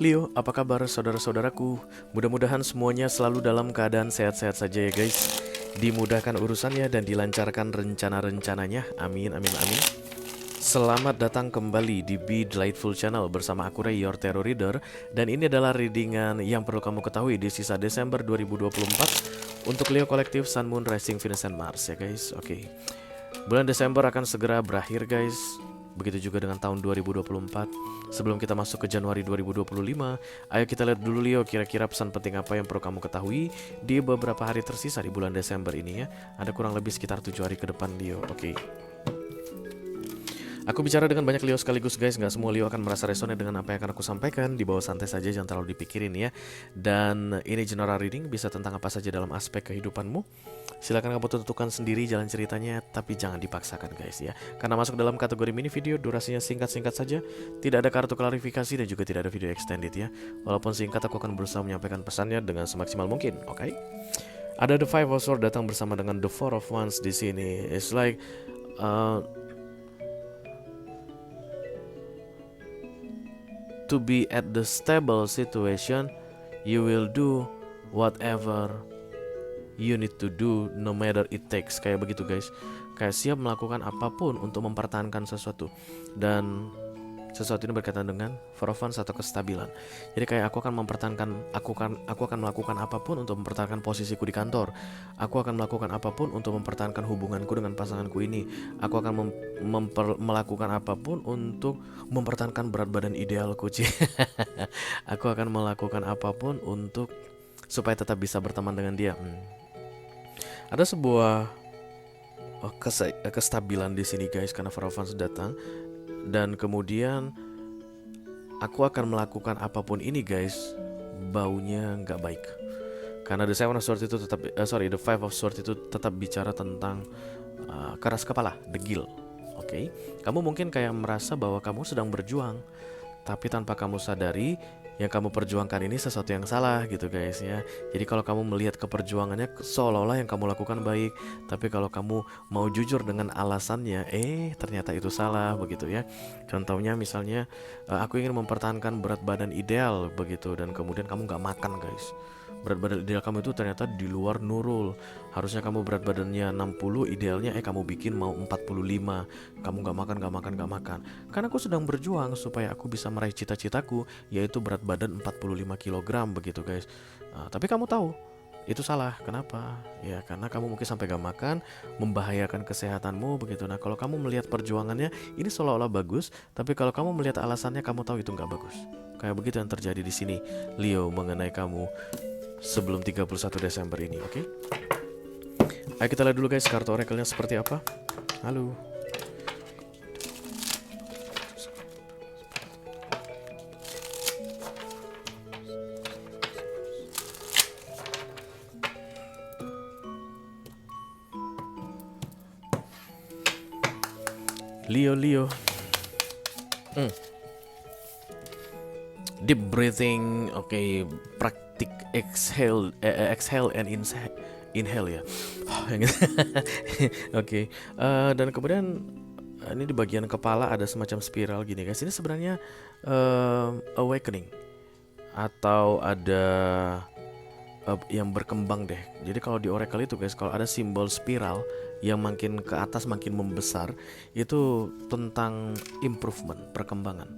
Leo, apa kabar saudara-saudaraku? Mudah-mudahan semuanya selalu dalam keadaan sehat-sehat saja ya guys. Dimudahkan urusannya dan dilancarkan rencana-rencananya. Amin, amin, amin. Selamat datang kembali di Be Delightful Channel bersama aku Ray, your Tarot Reader. Dan ini adalah readingan yang perlu kamu ketahui di sisa Desember 2024 untuk Leo Kolektif, Sun, Moon, Rising, Venus, and Mars ya guys. Oke. Bulan Desember akan segera berakhir guys. Begitu juga dengan tahun 2024. Sebelum kita masuk ke Januari 2025, ayo kita lihat dulu Leo kira-kira pesan penting apa yang perlu kamu ketahui di beberapa hari tersisa di bulan Desember ini ya. Ada kurang lebih sekitar 7 hari ke depan Leo. Oke. Aku bicara dengan banyak Leo sekaligus guys. Nggak semua Leo akan merasa resonate dengan apa yang akan aku sampaikan. Di bawah santai saja, jangan terlalu dipikirin ya. Dan ini general reading, bisa tentang apa saja dalam aspek kehidupanmu. Silakan kamu tentukan sendiri jalan ceritanya, tapi jangan dipaksakan guys ya. Karena masuk dalam kategori mini video, durasinya singkat-singkat saja. Tidak ada kartu klarifikasi dan juga tidak ada video extended ya. Walaupun singkat, aku akan berusaha menyampaikan pesannya dengan semaksimal mungkin, oke? Ada The Five of Swords datang bersama dengan The Four of Wands di sini. It's like to be at the stable situation, you will do whatever you need to do no matter it takes. Kayak begitu guys. Kayak siap melakukan apapun untuk mempertahankan sesuatu. Dan sesuatu ini berkaitan dengan Four of Wands atau kestabilan. Jadi kayak aku akan melakukan apapun untuk mempertahankan posisiku di kantor. Aku akan melakukan apapun untuk mempertahankan hubunganku dengan pasanganku ini. Aku akan melakukan apapun untuk mempertahankan berat badan idealku. Aku akan melakukan apapun untuk supaya tetap bisa berteman dengan dia. Ada sebuah kestabilan di sini guys, karena Four of Wands datang. Dan kemudian aku akan melakukan apapun ini guys, baunya nggak baik. Karena The Seven of Swords itu tetap, The Five of Swords itu tetap bicara tentang keras kepala, degil. Oke, kamu mungkin kayak merasa bahwa kamu sedang berjuang, tapi tanpa kamu sadari yang kamu perjuangkan ini sesuatu yang salah gitu guys ya. Jadi kalau kamu melihat keperjuangannya seolah-olah yang kamu lakukan baik, tapi kalau kamu mau jujur dengan alasannya, ternyata itu salah begitu ya. Contohnya misalnya aku ingin mempertahankan berat badan ideal begitu, dan kemudian kamu nggak makan guys. Berat badan ideal kamu itu ternyata di luar nurul. Harusnya kamu berat badannya 60, idealnya kamu bikin mau 45. Kamu gak makan. Karena aku sedang berjuang supaya aku bisa meraih cita-citaku, yaitu berat badan 45 kg begitu guys. Tapi kamu tahu itu salah. Kenapa? Ya karena kamu mungkin sampai gak makan, membahayakan kesehatanmu begitu. Nah kalau kamu melihat perjuangannya ini seolah-olah bagus, tapi kalau kamu melihat alasannya, kamu tahu itu gak bagus. Kayak begitu yang terjadi di sini Leo mengenai kamu sebelum 31 Desember ini, oke? Ayo kita lihat dulu guys kartu oracle-nya seperti apa. Halo. Leo. Deep breathing, oke. Praktik exhale and inhale ya. Oke. Dan kemudian ini di bagian kepala ada semacam spiral gini guys. Ini sebenarnya awakening atau ada yang berkembang deh. Jadi kalau di oracle itu guys, kalau ada simbol spiral yang makin ke atas makin membesar, itu tentang improvement, perkembangan.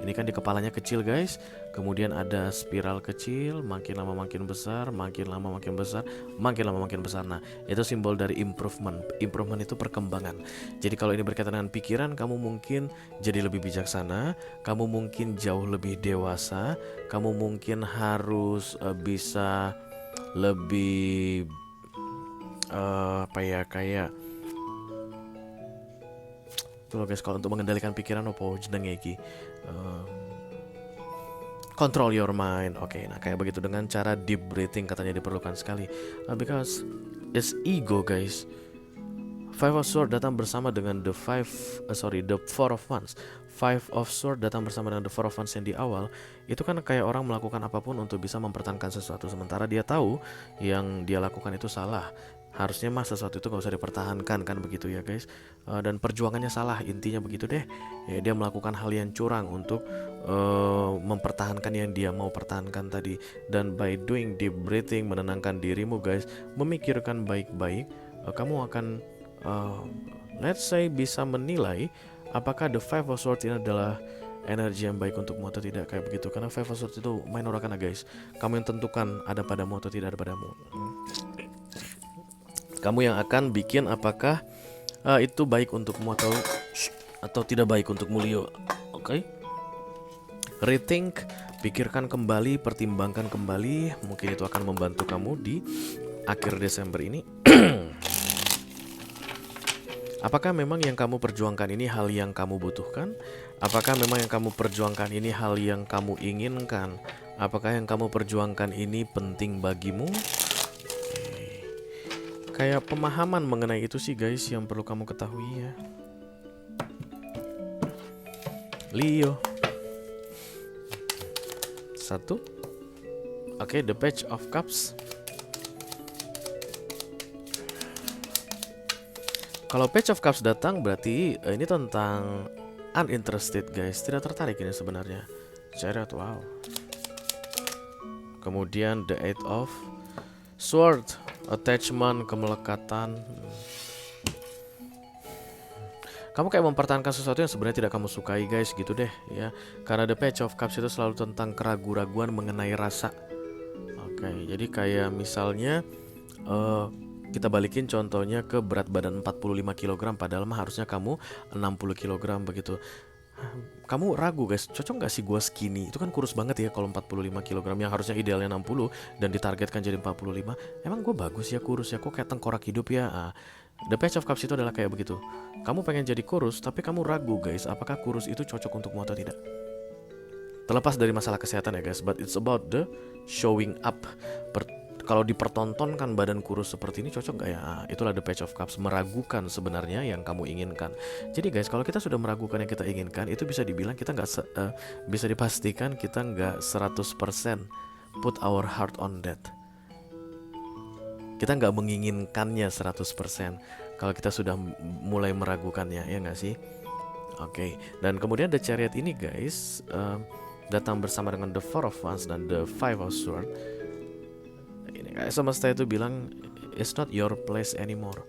Ini kan di kepalanya kecil guys, kemudian ada spiral kecil, makin lama makin besar, makin lama makin besar, makin lama makin besar. Nah itu simbol dari improvement. Improvement itu perkembangan. Jadi kalau ini berkaitan dengan pikiran, kamu mungkin jadi lebih bijaksana, kamu mungkin jauh lebih dewasa, kamu mungkin harus bisa lebih kayak tuh loh guys, kalau untuk mengendalikan pikiran opo jenenge iki, control your mind. Oke, nah kayak begitu dengan cara deep breathing katanya diperlukan sekali, because it's ego guys. Five of Swords datang bersama dengan the Four of Wands. Five of Swords datang bersama dengan the Four of Wands yang di awal. Itu kan kayak orang melakukan apapun untuk bisa mempertahankan sesuatu, sementara dia tahu yang dia lakukan itu salah. Harusnya mah sesuatu itu nggak usah dipertahankan kan begitu ya guys. Dan perjuangannya salah, intinya begitu deh ya. Dia melakukan hal yang curang untuk mempertahankan yang dia mau pertahankan tadi. Dan by doing deep breathing, menenangkan dirimu guys, memikirkan baik-baik, kamu akan let's say bisa menilai apakah the Five of Swords ini adalah energi yang baik untukmu atau tidak, kayak begitu. Karena Five of Swords itu main orakana guys, kamu yang tentukan ada padamu atau tidak ada padamu. Kamu yang akan bikin apakah itu baik untukmu atau tidak baik untukmu, Leo. Oke? Rethink, pikirkan kembali, pertimbangkan kembali. Mungkin itu akan membantu kamu di akhir Desember ini. Apakah memang yang kamu perjuangkan ini hal yang kamu butuhkan? Apakah memang yang kamu perjuangkan ini hal yang kamu inginkan? Apakah yang kamu perjuangkan ini penting bagimu? Kayak pemahaman mengenai itu sih guys yang perlu kamu ketahui ya, Leo. Satu. Oke, the Page of Cups. Kalau Page of Cups datang berarti ini tentang uninterested guys, tidak tertarik ini sebenarnya. Chariot, wow. Kemudian the Eight of Swords, attachment, kemelekatan. Kamu kayak mempertahankan sesuatu yang sebenarnya tidak kamu sukai guys, gitu deh ya. Karena the Page of Cups itu selalu tentang keraguan-raguan mengenai rasa. Oke, jadi kayak misalnya kita balikin contohnya ke berat badan 45 kg, padahal mah harusnya kamu 60 kg begitu. Kamu ragu guys, cocok gak sih gue skinny? Itu kan kurus banget ya kalau 45 kg, yang harusnya idealnya 60 dan ditargetkan jadi 45. Emang gue bagus ya kurus ya, kok kayak tengkorak hidup ya? The Page of Cups itu adalah kayak begitu. Kamu pengen jadi kurus, tapi kamu ragu guys, apakah kurus itu cocok untukmu atau tidak. Terlepas dari masalah kesehatan ya guys, but it's about the showing up. Kalau dipertontonkan badan kurus seperti ini cocok gak ya? Itulah the Page of Cups, meragukan sebenarnya yang kamu inginkan. Jadi guys, kalau kita sudah meragukan yang kita inginkan, itu bisa dibilang kita nggak bisa dipastikan kita nggak 100% put our heart on that. Kita nggak menginginkannya 100% kalau kita sudah mulai meragukannya, ya nggak sih? Oke. Dan kemudian the Chariot ini guys datang bersama dengan the Four of Wands dan the Five of Swords. Kayak semesta itu bilang it's not your place anymore.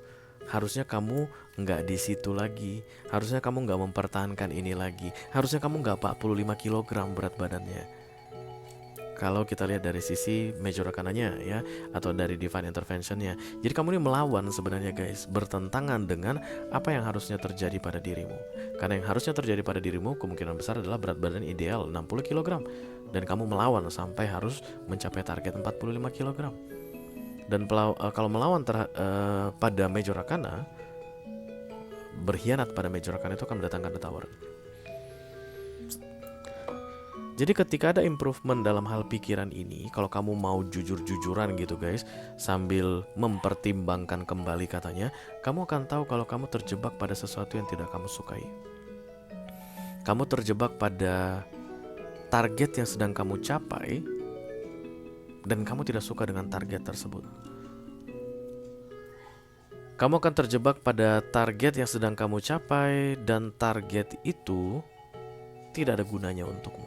Harusnya kamu nggak di situ lagi. Harusnya kamu nggak mempertahankan ini lagi. Harusnya kamu nggak 45 kg berat badannya. Kalau kita lihat dari sisi major arcananya ya, atau dari divine interventionnya. Jadi kamu ini melawan sebenarnya guys, bertentangan dengan apa yang harusnya terjadi pada dirimu. Karena yang harusnya terjadi pada dirimu kemungkinan besar adalah berat badan ideal 60 kg. Dan kamu melawan sampai harus mencapai target 45 kg. Dan kalau melawan pada major arcana, berkhianat pada major arcana itu akan mendatangkan the Tower. Jadi ketika ada improvement dalam hal pikiran ini, kalau kamu mau jujur-jujuran gitu guys, sambil mempertimbangkan kembali katanya, kamu akan tahu kalau kamu terjebak pada sesuatu yang tidak kamu sukai. Kamu terjebak pada target yang sedang kamu capai, dan kamu tidak suka dengan target tersebut. Kamu akan terjebak pada target yang sedang kamu capai, dan target itu tidak ada gunanya untukmu.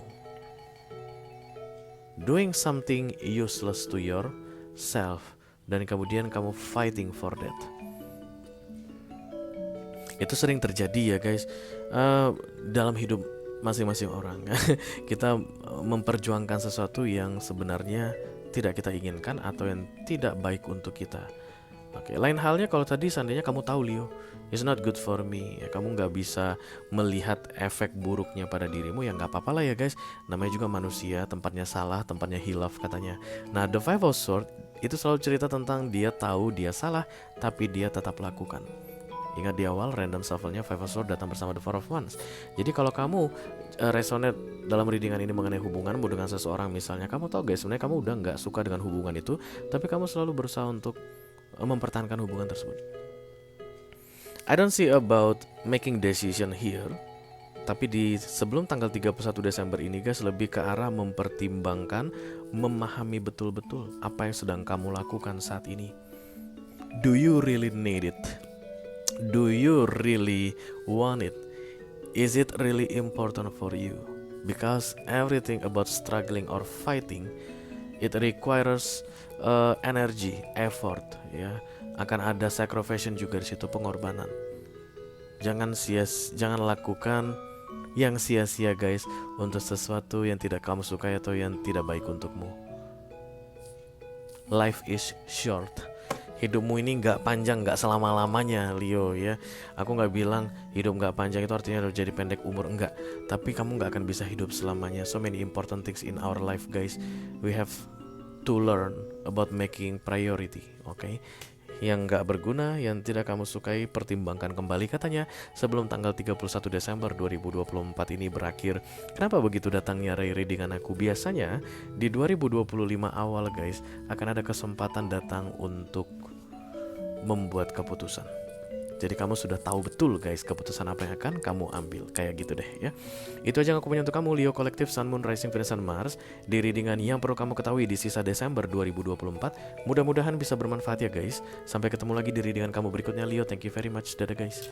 Doing something useless to yourself, dan kemudian kamu fighting for that. Itu sering terjadi ya guys, dalam hidup masing-masing orang. Kita memperjuangkan sesuatu yang sebenarnya tidak kita inginkan atau yang tidak baik untuk kita. Oke, lain halnya kalau tadi seandainya kamu tahu Leo, it's not good for me ya, kamu nggak bisa melihat efek buruknya pada dirimu, ya nggak apa-apa lah ya guys, namanya juga manusia, tempatnya salah, tempatnya hilaf katanya. Nah, the Five of Swords itu selalu cerita tentang dia tahu dia salah, tapi dia tetap lakukan. Ingat di awal random shuffle-nya Five of Swords datang bersama the Four of Wands. Jadi kalau kamu resonate dalam readingan ini mengenai hubunganmu dengan seseorang, misalnya kamu tahu guys, sebenarnya kamu udah nggak suka dengan hubungan itu, tapi kamu selalu berusaha untuk mempertahankan hubungan tersebut. I don't see about making decision here, tapi di sebelum tanggal 31 Desember ini guys, lebih ke arah mempertimbangkan, memahami betul-betul apa yang sedang kamu lakukan saat ini. Do you really need it? Do you really want it? Is it really important for you? Because everything about struggling or fighting, it requires energy, effort, ya. Akan ada sacrifice juga di situ, pengorbanan. Jangan lakukan yang sia-sia guys untuk sesuatu yang tidak kamu sukai atau yang tidak baik untukmu. Life is short. Hidupmu ini nggak panjang, nggak selama-lamanya, Leo ya. Aku nggak bilang hidup nggak panjang itu artinya harus jadi pendek umur, enggak. Tapi kamu nggak akan bisa hidup selamanya. So many important things in our life guys. We have to learn about making priority, okay? Yang nggak berguna, yang tidak kamu sukai, pertimbangkan kembali katanya sebelum tanggal 31 Desember 2024 ini berakhir. Kenapa begitu datangnya Ray dengan aku? Biasanya di 2025 awal guys akan ada kesempatan datang untuk membuat keputusan. Jadi kamu sudah tahu betul guys keputusan apa yang akan kamu ambil. Kayak gitu deh ya. Itu aja yang aku punya untuk kamu, Leo Kolektif Sun, Moon, Rising, Venus, dan Mars, di readingan yang perlu kamu ketahui di sisa Desember 2024. Mudah-mudahan bisa bermanfaat ya guys. Sampai ketemu lagi di readingan kamu berikutnya, Leo. Thank you very much. Dadah guys.